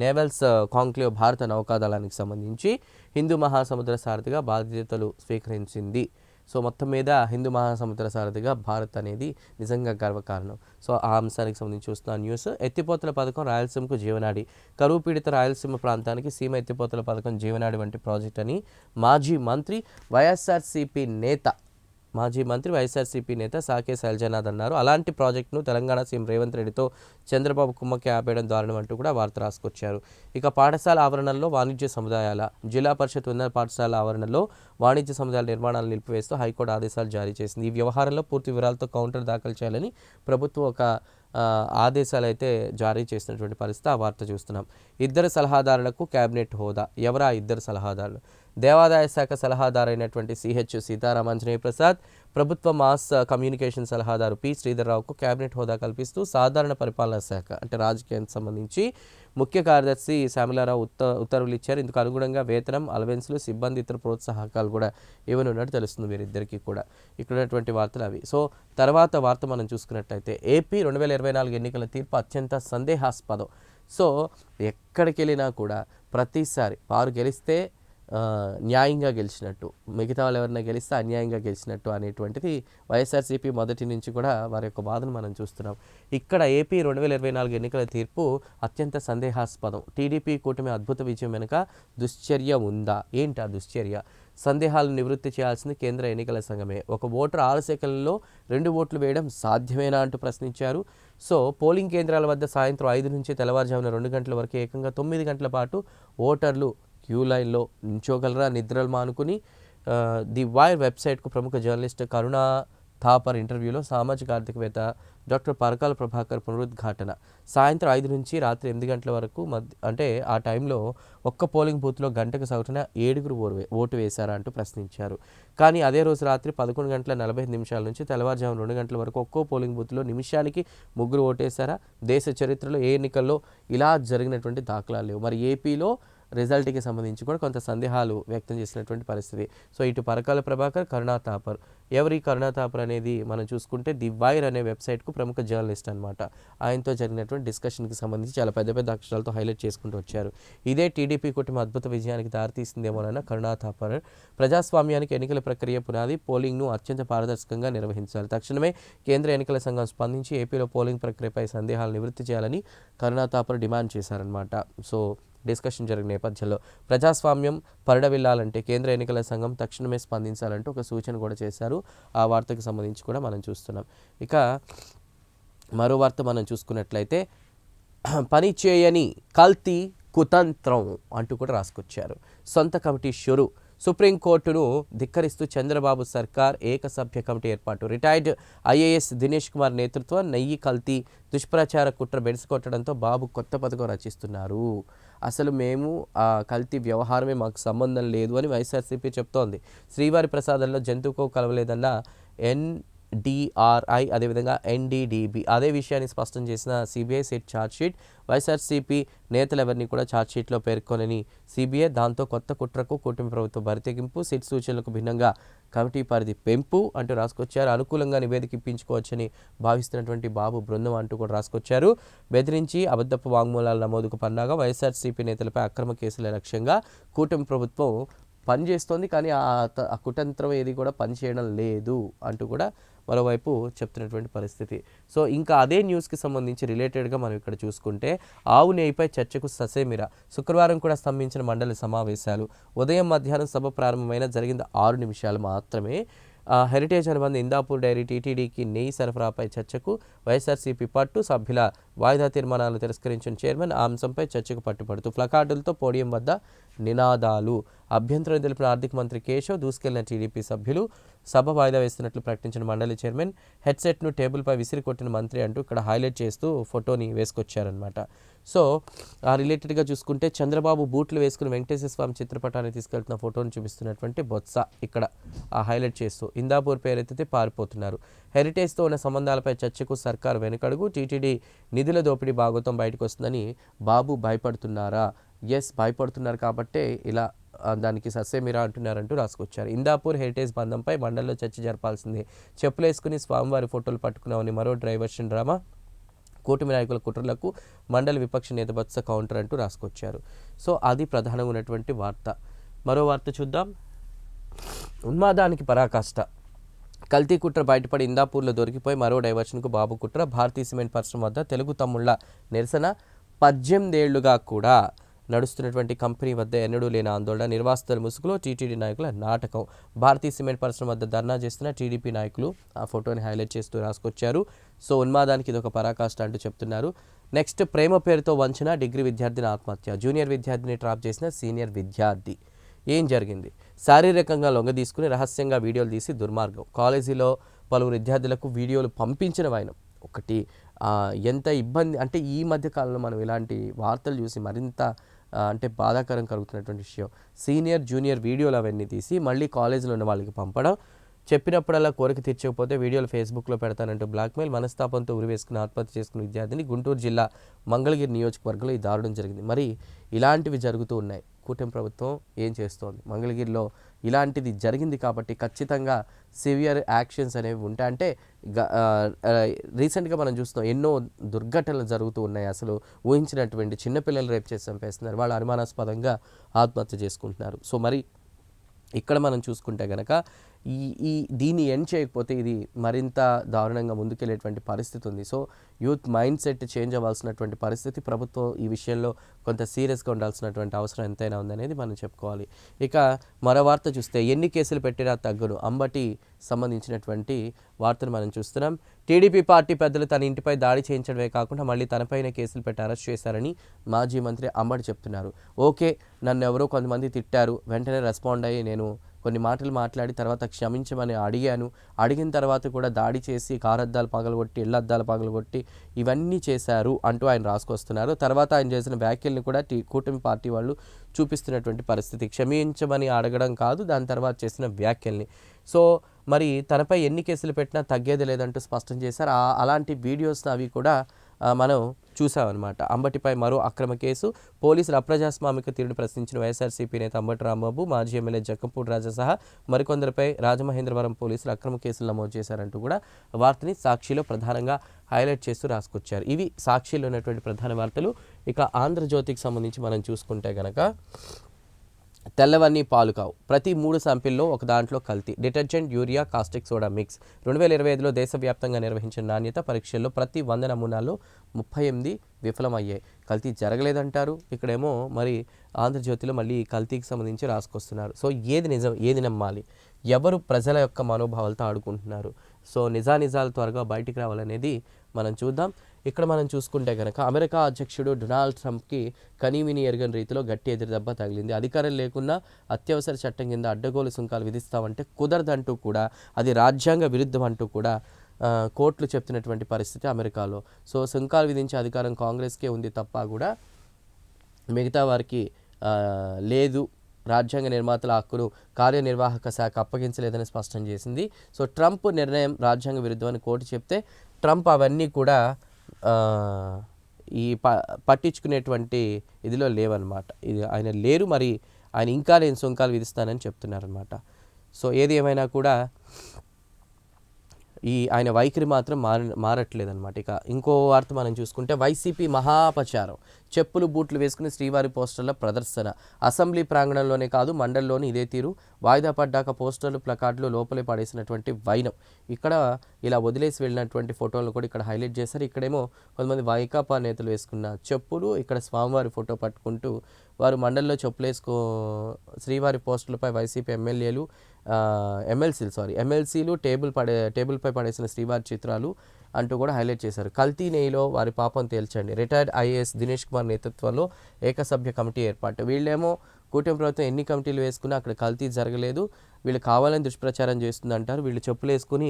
నేవల్స్ కాంక్లేవ్ భారత నౌకాదళానికి సంబంధించి హిందూ మహాసముద్ర సారథిగా బాధ్యతలు స్వీకరించింది. సో మొత్తం మీద హిందూ మహాసముద్ర సారథిగా భారత్ అనేది నిజంగా గర్వకారణం. సో ఆ అంశానికి సంబంధించి చూస్తున్న న్యూస్. ఎత్తిపోతల పథకం రాయలసీమకు జీవనాడి, కరువు పీడిత రాయలసీమ ప్రాంతానికి సీమ ఎత్తిపోతల పథకం జీవనాడి వంటి ప్రాజెక్ట్ అని మాజీ మంత్రి వైఎస్ఆర్సీపీ నేత మాజీ మంత్రి వైఎస్ఆర్సీపీ నేత సాకే శైలజనాథ్ అన్నారు. అలాంటి ప్రాజెక్టును తెలంగాణ సీఎం రేవంత్ రెడ్డితో చంద్రబాబు కుమ్మక్కి ఆపేయడం దారుణం అంటూ కూడా వార్త రాసుకొచ్చారు. ఇక పాఠశాల ఆవరణల్లో వాణిజ్య సముదాయాల జిల్లా పరిషత్ ఉన్నత పాఠశాల ఆవరణలో వాణిజ్య సముదాయాల నిర్మాణాలు నిలిపివేస్తూ హైకోర్టు ఆదేశాలు జారీ చేసింది. ఈ వ్యవహారంలో పూర్తి వివరాలతో కౌంటర్ దాఖలు చేయాలని ప్రభుత్వం ఒక ఆదేశాలు అయితే జారీ చేసినటువంటి పరిస్థితి ఆ వార్త చూస్తున్నాం. ఇద్దరు సలహాదారులకు కేబినెట్ హోదా. ఎవరా ఇద్దరు సలహాదారులు? దేవాదాయ శాఖ సలహాదారు అయినటువంటి సిహెచ్ సీతారామాంజనేయ ప్రసాద్, ప్రభుత్వ మాస్ కమ్యూనికేషన్ సలహాదారు పి శ్రీధర్రావుకు కేబినెట్ హోదా కల్పిస్తూ సాధారణ పరిపాలనా శాఖ అంటే రాజకీయానికి సంబంధించి ముఖ్య కార్యదర్శి శ్యామలారావు ఉత్తర్వులు ఇచ్చారు. ఇందుకు అనుగుణంగా వేతనం, అలవెన్స్లు, సిబ్బంది ఇతర ప్రోత్సాహకాలు కూడా ఇవ్వనున్నట్టు తెలుస్తుంది వీరిద్దరికీ కూడా. ఇక్కడ ఉన్నటువంటి వార్తలు అవి. సో తర్వాత వార్త మనం చూసుకున్నట్లయితే ఏపీ 2024 ఎన్నికల తీర్పు అత్యంత సందేహాస్పదం. సో ఎక్కడికి వెళ్ళినా కూడా ప్రతిసారి వారు గెలిస్తే న్యాయంగా గెలిచినట్టు, మిగతా వాళ్ళు ఎవరైనా గెలిస్తే అన్యాయంగా గెలిచినట్టు అనేటువంటిది వైఎస్ఆర్సీపీ మొదటి నుంచి కూడా వారి యొక్క బాధను మనం చూస్తున్నాం. ఇక్కడ ఏపీ 2024 ఎన్నికల తీర్పు అత్యంత సందేహాస్పదం. టీడీపీ కూటమి అద్భుత విజయం వెనుక దుశ్చర్య ఉందా? ఏంటి ఆ దుశ్చర్య? సందేహాలను నివృత్తి చేయాల్సింది కేంద్ర ఎన్నికల సంఘమే. ఒక ఓటర్ 6 సెకన్లలో 2 ఓట్లు వేయడం సాధ్యమేనా అంటూ ప్రశ్నించారు. సో పోలింగ్ కేంద్రాల వద్ద సాయంత్రం 5 నుంచి తెల్లవారుజామున 2 గంటల వరకు ఏకంగా 9 గంటల పాటు ఓటర్లు క్యూ లైన్లో నించోగలరా నిద్రలు మానుకుని? ది వైర్ వెబ్సైట్కు ప్రముఖ జర్నలిస్ట్ కరుణా థాపర్ ఇంటర్వ్యూలో సామాజిక ఆర్థికవేత్త డాక్టర్ పరకాల ప్రభాకర్ పునరుద్ఘాటన. సాయంత్రం 5 నుంచి రాత్రి 8 గంటల వరకు అంటే ఆ టైంలో ఒక్క పోలింగ్ బూత్లో గంటకు సగటున 7 ఓటు వేశారా అంటూ ప్రశ్నించారు. కానీ అదే రోజు రాత్రి 11 గంటల 45 నిమిషాల నుంచి తెల్లవారుజాము 2 గంటల వరకు ఒక్కో పోలింగ్ బూత్లో నిమిషానికి 3 ఓటేశారా? దేశ చరిత్రలో ఏ ఎన్నికల్లో ఇలా జరిగినటువంటి దాఖలాలు లేవు. మరి ఏపీలో రిజల్ట్కి సంబంధించి కూడా కొంత సందేహాలు వ్యక్తం చేసినటువంటి పరిస్థితి. సో ఇటు పరకాల ప్రభాకర్, కరుణా థాపర్. ఎవరి కరుణా థాపర్ అనేది మనం చూసుకుంటే ది వైర్ అనే వెబ్సైట్కు ప్రముఖ జర్నలిస్ట్ అనమాట. ఆయనతో జరిగినటువంటి డిస్కషన్కి సంబంధించి చాలా పెద్ద పెద్ద అక్షరాలతో హైలైట్ చేసుకుంటూ వచ్చారు. ఇదే టీడీపీ కుటుంబ అద్భుత విజయానికి దారితీసిందేమోనన్న కరుణా థాపర్. ప్రజాస్వామ్యానికి ఎన్నికల ప్రక్రియ పునాది. పోలింగ్ను అత్యంత పారదర్శకంగా నిర్వహించాలి. తక్షణమే కేంద్ర ఎన్నికల సంఘం స్పందించి ఏపీలో పోలింగ్ ప్రక్రియపై సందేహాలు నివృత్తి చేయాలని కరుణా థాపర్ డిమాండ్ చేశారనమాట. సో డిస్కషన్ జరిగిన నేపథ్యంలో ప్రజాస్వామ్యం పరిడవిల్లాలంటే కేంద్ర ఎన్నికల సంఘం తక్షణమే స్పందించాలంటూ ఒక సూచన కూడా చేశారు. ఆ వార్తకు సంబంధించి కూడా మనం చూస్తున్నాం. ఇక మరో వార్త మనం చూసుకున్నట్లయితే పని చేయని కల్తీ కుతంత్రం అంటూ కూడా రాసుకొచ్చారు. సొంత కమిటీ షురు. సుప్రీంకోర్టును ధిక్కరిస్తూ చంద్రబాబు సర్కార్ ఏకసభ్య కమిటీ ఏర్పాటు. రిటైర్డ్ ఐఏఎస్ దినేష్ కుమార్ నేతృత్వం నెయ్యి కల్తీ దుష్ప్రచార కుట్ర బెడిసికొట్టడంతో బాబు కొత్త పథకం రచిస్తున్నారు. అసలు మేము ఆ కల్తీ వ్యవహారమే మాకు సంబంధం లేదు అని వైఎస్ఆర్సీపీ చెప్తోంది. శ్రీవారి ప్రసాదంలో జంతువుకో కలవలేదన్న NDRI అదేవిధంగా NDDB అదే విషయాన్ని స్పష్టం చేసిన సిబిఐ సెట్ ఛార్జ్షీట్. వైఎస్ఆర్సీపీ నేతలెవరిని కూడా ఛార్జ్షీట్లో పేర్కొనని సిబిఐ. దాంతో కొత్త కుట్రకు కూటమి ప్రభుత్వ బరితెగింపు, సిట్ సూచనలకు భిన్నంగా కమిటీ పరిధి పెంపు అంటూ రాసుకొచ్చారు. అనుకూలంగా నివేదిక ఇప్పించుకోవచ్చని భావిస్తున్నటువంటి బాబు బృందం అంటూ కూడా రాసుకొచ్చారు. బెదిరించి అబద్ధపు వాంగ్మూలాల నమోదుకు పన్నాగా వైఎస్ఆర్సీపీ నేతలపై అక్రమ కేసుల లక్ష్యంగా కూటమి ప్రభుత్వం పనిచేస్తోంది. కానీ ఆ కుతంత్రం ఏది కూడా పనిచేయడం లేదు అంటూ కూడా మరోవైపు చెప్తున్నటువంటి పరిస్థితి. సో ఇంకా అదే న్యూస్కి సంబంధించి రిలేటెడ్గా మనం ఇక్కడ చూసుకుంటే ఆవు నెయ్యిపై చర్చకు ససేమిరా. శుక్రవారం కూడా స్తంభించిన మండలి సమావేశాలు. ఉదయం మధ్యాహ్నం సభ ప్రారంభమైన జరిగింది 6 నిమిషాలు మాత్రమే. హెరిటేజ్ అనుబంధ ఇందాపూర్ డైరీ టీటీడీకి నెయ్యి సరఫరాపై చర్చకు వైఎస్ఆర్సీపీ పట్టు. సభ్యుల వాయిదా తీర్మానాలు తిరస్కరించిన చైర్మన్ ఆ అంశంపై చర్చకు పట్టుపడుతూ ప్లకార్డులతో పోడియం వద్ద నినాదాలు. అభ్యంతరం తెలిపిన ఆర్థిక మంత్రి కేశవ్ దూసుకెళ్లిన టీడీపీ సభ్యులు. సభ వాయిదా వేస్తున్నట్లు ప్రకటించిన మండలి చైర్మన్ హెడ్సెట్ను టేబుల్పై విసిరి కొట్టిన మంత్రి అంటూ ఇక్కడ హైలైట్ చేస్తూ ఫోటోని వేసుకొచ్చారనమాట. సో ఆ రిలేటెడ్గా చూసుకుంటే చంద్రబాబు బూట్లు వేసుకుని వెంకటేశ్వర స్వామి చిత్రపటాన్ని తీసుకెళ్తున్న ఫోటోను చూపిస్తున్నటువంటి బొత్స ఇక్కడ హైలైట్ చేస్తూ ఇందాపూర్ పేరెత్తితే పారిపోతున్నారు. హెరిటేజ్తో ఉన్న సంబంధాలపై చర్చకు సర్కారు వెనుకడుగు. టీటీడీ నిధుల దోపిడీ భాగోతం బయటకు వస్తుందని బాబు భయపడుతున్నారా? ఎస్, భయపడుతున్నారు కాబట్టే ఇలా దానికి సస్యమిరా అంటున్నారంటూ రాసుకొచ్చారు. ఇందాపూర్ హెరిటేజ్ బంధంపై మండలిలో చర్చ జరపాల్సిందే. చెప్పులేసుకుని స్వామివారి ఫోటోలు పట్టుకున్నామని మరో డైవర్షన్ డ్రామా. కూటమి నాయకుల కుట్రలకు మండలి విపక్ష నేత బత్స కౌంటర్ అంటూ రాసుకొచ్చారు. సో అది ప్రధానంగా ఉన్నటువంటి వార్త. మరో వార్త చూద్దాం. ఉన్మాదానికి పరాకాష్ట. కల్తీ కుట్ర బయటపడి ఇందాపూర్లో దొరికిపోయి మరో డైవర్షన్కు బాబు కుట్ర. భారతీయ సిమెంట్ పరిశ్రమ వద్ద తెలుగు తమ్ముళ్ల నిరసన. 18 ఏళ్లుగా కూడా నడుస్తున్నటువంటి కంపెనీ వద్ద ఎన్నడూ లేని ఆందోళన, నిర్వాసితుల ముసుగులో టీటీడీ నాయకుల నాటకం, భారతీయ సిమెంట్ పరిశ్రమ వద్ద ధర్నా చేస్తున్న టీడీపీ నాయకులు ఆ ఫోటోని హైలైట్ చేస్తూ రాసుకొచ్చారు. సో ఉన్మాదానికి ఇది ఒక పరాకాష్ట అంటూ చెప్తున్నారు. నెక్స్ట్, ప్రేమ పేరుతో వంచన, డిగ్రీ విద్యార్థిని ఆత్మహత్య, జూనియర్ విద్యార్థిని ట్రాప్ చేసిన సీనియర్ విద్యార్థి. ఏం జరిగింది? శారీరకంగా లొంగ తీసుకుని రహస్యంగా వీడియోలు తీసి దుర్మార్గం. కాలేజీలో పలువురు విద్యార్థులకు వీడియోలు పంపించిన వైనం ఒకటి. ఎంత ఇబ్బంది అంటే ఈ మధ్య కాలంలో మనం ఇలాంటి వార్తలు చూసి మరింత అంటే బాధాకరం కలుగుతున్నటువంటి విషయం. సీనియర్ జూనియర్ వీడియోలు అవన్నీ తీసి మళ్ళీ కాలేజీలో ఉన్న వాళ్ళకి పంపడం, చెప్పినప్పుడల్లా కోరిక తీర్చకపోతే వీడియోలు ఫేస్బుక్లో పెడతానంటూ బ్లాక్మెయిల్, మనస్తాపంతో ఉరివేసుకుని ఆత్మహత్య చేసుకున్న విద్యార్థిని. గుంటూరు జిల్లా మంగళగిరి నియోజకవర్గంలో ఈ దారుణం జరిగింది. మరి ఇలాంటివి జరుగుతూ ఉన్నాయి. కూటమి ప్రభుత్వం ఏం చేస్తోంది? మంగళగిరిలో ఇలాంటిది జరిగింది కాబట్టి ఖచ్చితంగా సివియర్ యాక్షన్స్ అనేవి ఉంటాయి. అంటే రీసెంట్గా మనం చూస్తాం ఎన్నో దుర్ఘటనలు జరుగుతూ ఉన్నాయి. అసలు ఊహించినటువంటి చిన్నపిల్లలు రేపు చేసి చంపేస్తున్నారు, వాళ్ళు అనుమానాస్పదంగా ఆత్మహత్య చేసుకుంటున్నారు. సో మరి ఇక్కడ మనం చూసుకుంటే కనుక ఈ దీన్ని ఎండ్ చేయకపోతే ఇది మరింత దారుణంగా ముందుకెళ్ళేటువంటి పరిస్థితి ఉంది. So youth mindset change అవ్వాల్సినటువంటి పరిస్థితి, ప్రభుత్వం ఈ విషయంలో కొంత సీరియస్గా ఉండాల్సినటువంటి అవసరం ఎంతైనా ఉందనేది మనం చెప్పుకోవాలి. ఇక మరో వార్త చూస్తే, ఎన్ని కేసులు పెట్టినా తగ్గును, అంబటి సంబంధించినటువంటి వార్తను మనం చూస్తున్నాం. టీడీపీ పార్టీ పెద్దలు తన ఇంటిపై దాడి చేయించడమే కాకుండా మళ్ళీ తనపైన కేసులు పెట్టి అరెస్ట్ చేశారని మాజీ మంత్రి అంబటి చెప్తున్నారు. ఓకే, నన్ను ఎవరో కొంతమంది తిట్టారు, వెంటనే రెస్పాండ్ అయ్యి నేను కొన్ని మాటలు మాట్లాడి తర్వాత క్షమించమని అడిగాను. అడిగిన తర్వాత కూడా దాడి చేసి కారద్దాలు పగలగొట్టి, ఇళ్లద్దాలు పగలగొట్టి ఇవన్నీ చేశారు అంటూ ఆయన రాసుకొస్తున్నారు. తర్వాత ఆయన చేసిన వ్యాఖ్యల్ని కూడా కూటమి పార్టీ వాళ్ళు చూపిస్తున్నటువంటి పరిస్థితి. క్షమించమని అడగడం కాదు, దాని తర్వాత చేసిన వ్యాఖ్యల్ని. సో మరి తనపై ఎన్ని కేసులు పెట్టినా తగ్గేది లేదంటూ స్పష్టం చేశారు. అలాంటి వీడియోస్ అవి కూడా మనం చూసామన్నమాట. అంబటిపై మరో అక్రమ కేసు, పోలీసులు అప్రజాస్వామిక తీరును ప్రశ్నించిన వైఎస్ఆర్సీపీ నేత అంబటి రాంబాబు, మాజీ ఎమ్మెల్యే జక్కంపూడి రాజా సహా మరికొందరిపై రాజమహేంద్రవరం పోలీసులు అక్రమ కేసులు నమోదు చేశారంటూ కూడా వార్తని సాక్షిలో ప్రధానంగా హైలైట్ చేస్తూ రాసుకొచ్చారు. ఇవి సాక్షిలో ఉన్నటువంటి ప్రధాన వార్తలు. ఇక ఆంధ్రజ్యోతికి సంబంధించి మనం చూసుకుంటే కనుక, తెల్లవన్నీ పాలు కావు, ప్రతి 3 శాంపిల్లో ఒక దాంట్లో కల్తీ, detergent, urea, caustic soda mix. 2025లో దేశవ్యాప్తంగా నిర్వహించిన నాణ్యత పరీక్షల్లో ప్రతి 100 నమూనాల్లో 38 విఫలమయ్యాయి. కల్తీ జరగలేదంటారు. ఇక్కడేమో మరి ఆంధ్రజ్యోతిలో మళ్ళీ కల్తీకి సంబంధించి రాసుకొస్తున్నారు. సో ఏది నిజం, ఏది నమ్మాలి? ఎవరు ప్రజల యొక్క మనోభావాలతో ఆడుకుంటున్నారు? సో నిజాలు త్వరగా బయటికి రావాలనేది మనం చూద్దాం. ఇక్కడ మనం చూసుకుంటే కనుక, అమెరికా అధ్యక్షుడు డొనాల్డ్ ట్రంప్కి కనీవిని ఎరగని రీతిలో గట్టి ఎదురుదెబ్బ తగిలింది. అధికారం లేకున్నా అత్యవసర చట్టం కింద అడ్డగోలు సుంకాలు విధిస్తామంటే కుదరదంటూ కూడా, అది రాజ్యాంగ విరుద్ధం అంటూ కూడా కోర్టులు చెప్తున్నటువంటి పరిస్థితి అమెరికాలో. సో సుంకాలు విధించే అధికారం కాంగ్రెస్కే ఉంది తప్ప కూడా మిగతా వారికి లేదు. రాజ్యాంగ నిర్మాతల హక్కును కార్యనిర్వాహక శాఖ అప్పగించలేదని స్పష్టం చేసింది. సో ట్రంప్ నిర్ణయం రాజ్యాంగ విరుద్ధమని కోర్టు చెప్తే ట్రంప్ అవన్నీ కూడా ఈ పట్టించుకునేటువంటి ఇదిలో లేవన్నమాట. ఇది ఆయన లేరు. మరి ఆయన ఇంకా నేను సుంకాలు విధిస్తానని చెప్తున్నారనమాట. సో ఏది ఏమైనా కూడా ఆయన వైఖరి మాత్రం మారట్లేదన్నమాట. ఇక ఇంకో వార్త మనం చూసుకుంటే, వైసీపీ మహాపచారం, చెప్పులు బూట్లు వేసుకుని శ్రీవారి పోస్టర్ల ప్రదర్శన. అసెంబ్లీ ప్రాంగణంలోనే కాదు, మండలిలోని ఇదే తీరు. వాయిదా పడ్డాక పోస్టర్లు, ప్లకార్డులు లోపలే పడేసినటువంటి వైనం. ఇక్కడ ఇలా వదిలేసి వెళ్ళినటువంటి ఫోటోలను కూడా ఇక్కడ హైలైట్ చేశారు. ఇక్కడేమో కొంతమంది వైకాపా నేతలు వేసుకున్న చెప్పులు, ఇక్కడ స్వామివారి ఫోటో పట్టుకుంటూ వారు మండలిలో శ్రీవారి పోస్టర్లపై వైసీపీ ఎమ్మెల్సీలు టేబుల్పై పడేసిన శ్రీవారి చిత్రాలు అంటూ కూడా హైలైట్ చేశారు. కల్తీ నెయ్యిలో వారి పాపం తేల్చండి, రిటైర్డ్ ఐఏఎస్ దినేష్ కుమార్ నేతృత్వంలో ఏకసభ్య కమిటీ ఏర్పాటు. వీళ్ళేమో కూటమి ప్రభుత్వం ఎన్ని కమిటీలు వేసుకున్నా అక్కడ కల్తీ జరగలేదు, వీళ్ళు కావాలని దుష్ప్రచారం చేస్తుంది అంటారు. వీళ్ళు చెప్పులు వేసుకుని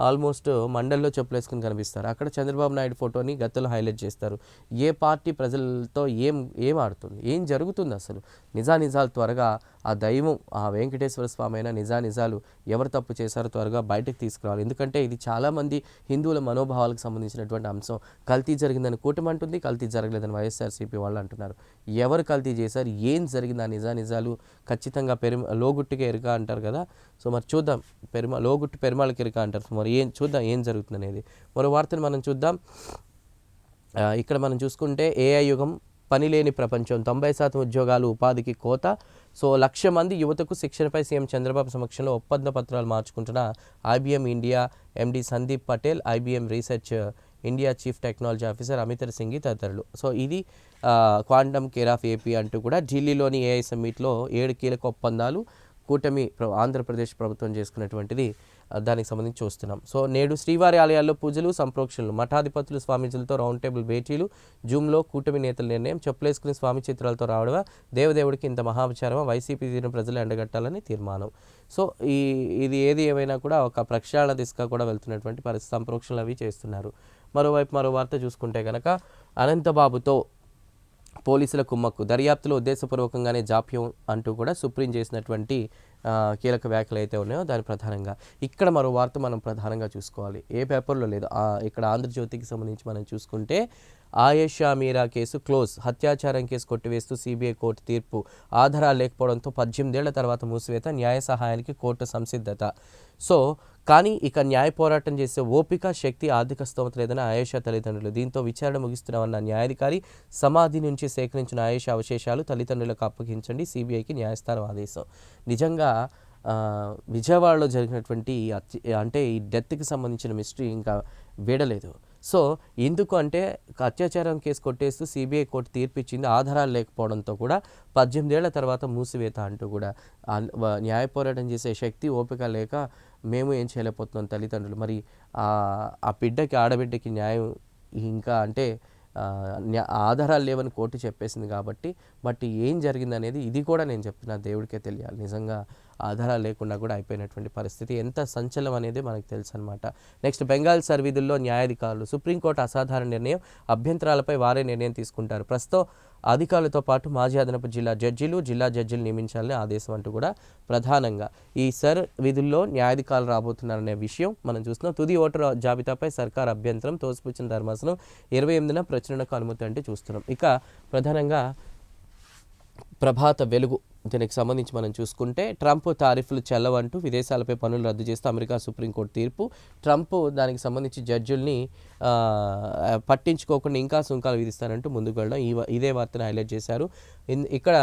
ఆల్మోస్ట్ మండల్లో చెప్పులు వేసుకుని కనిపిస్తారు. అక్కడ చంద్రబాబు నాయుడు ఫోటోని గతంలో హైలైట్ చేస్తారు. ఏ పార్టీ ప్రజలతో ఏం ఆడుతుంది, ఏం జరుగుతుంది అసలు? నిజాలు త్వరగా ఆ దైవం, ఆ వెంకటేశ్వర స్వామి అయినా నిజాలు ఎవరు తప్పు చేశారో త్వరగా బయటకు తీసుకురావాలి. ఎందుకంటే ఇది చాలామంది హిందువుల మనోభావాలకు సంబంధించినటువంటి అంశం. కల్తీ జరిగిందని కూటమి అంటుంది, కల్తీ జరగలేదని వైఎస్ఆర్సీపీ వాళ్ళు అంటున్నారు. ఎవరు కల్తీ చేశారు, ఏం జరిగింది, ఆ నిజాలు ఖచ్చితంగా లోగుట్టుకే ఎరుక అంటారు కదా. సో మరి చూద్దాం, లోగుట్టు పెరుమాళకి ఎరుక అంటారు. సో మరి చూద్దాం ఏం జరుగుతుంది అనేది. మరో వార్తను మనం చూద్దాం. ఇక్కడ మనం చూసుకుంటే, ఏఐ యుగం, పనిలేని ప్రపంచం, 90% ఉద్యోగాలు, ఉపాధికి కోత. సో 1,00,000 మంది యువతకు శిక్షణపై సీఎం చంద్రబాబు సమక్షంలో ఒప్పంద పత్రాలు మార్చుకుంటున్న IBM India MD Sandeep Patel, IBM research India chief technology officer Amitar Singhi తదితరులు. సో ఇది క్వాంటమ్ కేర్ ఆఫ్ ఏపీ అంటూ కూడా ఢిల్లీలోని ఏఐ సమ్మిట్లో 7 కీలక ఒప్పందాలు కూటమి ఆంధ్రప్రదేశ్ ప్రభుత్వం చేసుకున్నటువంటిది దానికి సంబంధించి చూస్తున్నాం. సో నేడు శ్రీవారి ఆలయాల్లో పూజలు, సంప్రోక్షణలు, మఠాధిపతులు స్వామీజీలతో రౌండ్ టేబుల్ భేటీలు, జూమ్లో కూటమి నేతల నిర్ణయం, చెప్పులేసుకుని స్వామి చిత్రాలతో రావడమా, దేవదేవుడికి ఇంత మహావిచారమా, వైసీపీ తీరును ప్రజలు ఎండగట్టాలని తీర్మానం. సో ఇది ఏది ఏమైనా కూడా ఒక ప్రక్షాళన దిశగా కూడా వెళ్తున్నటువంటి పరిస్థితి, సంప్రోక్షణలు అవి చేస్తున్నారు. మరోవైపు మరో వార్త చూసుకుంటే కనుక అనంతబాబుతో పోలీసుల కుమ్మక్కు, దర్యాప్తులో ఉద్దేశపూర్వకంగానే జాప్యం అంటూ కూడా సుప్రీం చేసినటువంటి కీలక వ్యాఖ్యలు అయితే ఉన్నాయో దాని ప్రధానంగా ఇక్కడ మరో వార్త మనం ప్రధానంగా చూసుకోవాలి. ఏ పేపర్లో లేదు, ఇక్కడ ఆంధ్రజ్యోతికి సంబంధించి మనం చూసుకుంటే ఆయేషా మీరా కేసు క్లోజ్, హత్యాచారం కేసు కొట్టివేస్తూ సిబిఐ కోర్టు తీర్పు, ఆధారాలు లేకపోవడంతో 18 ఏళ్ల తర్వాత మూసివేత, న్యాయ సహాయానికి కోర్టు సంసిద్ధత. సో కానీ ఇక న్యాయ పోరాటం చేసే ఓపిక, శక్తి, ఆర్థిక స్తోమత లేదని ఆయేషా తల్లిదండ్రులు. దీంతో విచారణ ముగిస్తున్నామన్న న్యాయాధికారి, సమాధి నుంచి సేకరించిన ఆయేషా అవశేషాలు తల్లిదండ్రులకు అప్పగించండి, సిబిఐకి న్యాయస్థానం ఆదేశం. నిజంగా విజయవాడలో జరిగినటువంటి అంటే ఈ డెత్కి సంబంధించిన మిస్టరీ ఇంకా వీడలేదు. సో ఎందుకు అంటే అత్యాచారం కేసు కొట్టేస్తూ సిబిఐ కోర్టు తీర్పిచ్చింది, ఆధారాలు లేకపోవడంతో కూడా 18 ఏళ్ల తర్వాత మూసివేత అంటూ కూడా న్యాయ పోరాటం చేసే శక్తి, ఓపిక లేక మేము ఏం చేయలేకపోతున్నాం తల్లిదండ్రులు. మరి ఆ బిడ్డకి, ఆడబిడ్డకి న్యాయం ఇంకా అంటే ఆధారాలు లేవని కోర్టు చెప్పేసింది కాబట్టి, బట్ ఏం జరిగిందనేది ఇది కూడా నేను చెప్తున్నా దేవుడికే తెలియాలి. నిజంగా ఆధారాలు లేకుండా కూడా అయిపోయినటువంటి పరిస్థితి ఎంత సంచలనం అనేది మనకు తెలుసు అనమాట. నెక్స్ట్ బెంగాల్ సర్వీధుల్లో న్యాయాధికారులు, సుప్రీంకోర్టు అసాధారణ నిర్ణయం, అభ్యంతరాలపై వారే నిర్ణయం తీసుకుంటారు. ప్రస్తుతం అధికారులతో పాటు మాజీ అదనపు జిల్లా జడ్జీలు నియమించాలని ఆదేశం అంటూ కూడా ప్రధానంగా ఈ విధుల్లో న్యాయాధికారులు రాబోతున్నారనే విషయం మనం చూస్తున్నాం. తుది ఓటర్ జాబితాపై సర్కార్ అభ్యంతరం, తోసిపుచ్చిన ధర్మాసనం 28న ప్రచురణకు అనుమతి అంటే చూస్తున్నాం. ఇక ప్రధానంగా ప్రభాత వెలుగు దీనికి సంబంధించి మనం చూసుకుంటే ట్రంప్ తారీఫ్లు చెల్లవంటూ విదేశాలపై పన్నులు రద్దు చేస్తూ అమెరికా సుప్రీంకోర్టు తీర్పు. ట్రంప్ దానికి సంబంధించి జడ్జిల్ని పట్టించుకోకుండా ఇంకా సుంకాలు విధిస్తారంటూ ముందుకు వెళ్ళడం ఇదే వార్తను హైలైట్ చేశారు. ఇక్కడ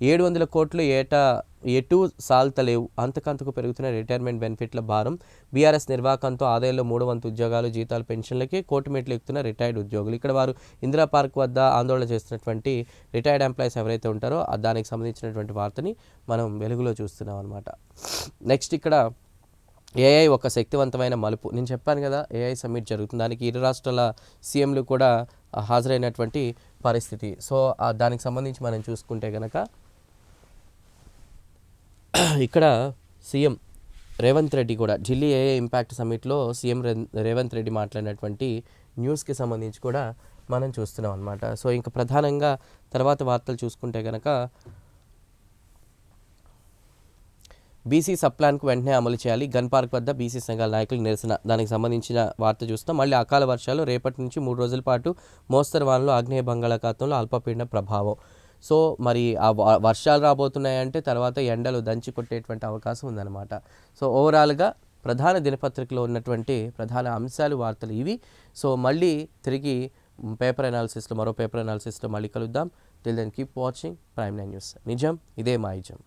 700 కోట్లు ఏటా ఎటు సాల్తలేవు, అంతకంతకు పెరుగుతున్న రిటైర్మెంట్ బెనిఫిట్ల భారం, బీఆర్ఎస్ నిర్వాహకంతో ఆదాయంలో 3 వంతు ఉద్యోగాలు, జీతాలు, పెన్షన్లకే కోర్టు మెట్లు ఎక్కుతున్న రిటైర్డ్ ఉద్యోగులు. ఇక్కడ వారు ఇందిరా పార్క్ వద్ద ఆందోళన చేస్తున్నటువంటి రిటైర్డ్ ఎంప్లాయీస్ ఎవరైతే ఉంటారో దానికి సంబంధించినటువంటి వార్తని మనం వెలుగులో చూస్తున్నాం అనమాట. నెక్స్ట్ ఇక్కడ ఏఐ ఒక శక్తివంతమైన మలుపు. నేను చెప్పాను కదా ఏఐ సమ్మిట్ జరుగుతుంది, దానికి ఇరు రాష్ట్రాల సీఎంలు కూడా హాజరైనటువంటి పరిస్థితి. సో దానికి సంబంధించి మనం చూసుకుంటే కనుక ఇక్కడ సీఎం రేవంత్ రెడ్డి కూడా ఢిల్లీ ఏఐ ఇంపాక్ట్ సమ్మిట్లో సీఎం రేవంత్ రెడ్డి మాట్లాడినటువంటి న్యూస్కి సంబంధించి కూడా మనం చూస్తున్నాం అనమాట. సో ఇంకా ప్రధానంగా తర్వాత వార్తలు చూసుకుంటే కనుక బీసీ సబ్ ప్లాన్కు వెంటనే అమలు చేయాలి, గన్ పార్క్ వద్ద బీసీ సంఘాల నాయకులు నిరసన. దానికి సంబంధించిన వార్త చూస్తాం. మళ్ళీ అకాల వర్షాలు, రేపటి నుంచి 3 రోజుల పాటు మోస్తరు వానలు, ఆగ్నేయ బంగాళాఖాతంలో అల్పపీడన ప్రభావం. సో మరి ఆ వర్షాలు రాబోతున్నాయంటే తర్వాత ఎండలు దంచి కొట్టేటువంటి అవకాశం ఉందన్నమాట. సో ఓవరాల్గా ప్రధాన దినపత్రికలో ఉన్నటువంటి ప్రధాన అంశాలు, వార్తలు ఇవి. సో మళ్ళీ తిరిగి మరో పేపర్ అనాలిసిస్లో మళ్ళీ కలుద్దాం. Till then keep watching Prime 9 News. నిజం ఇదే మా ఇజం.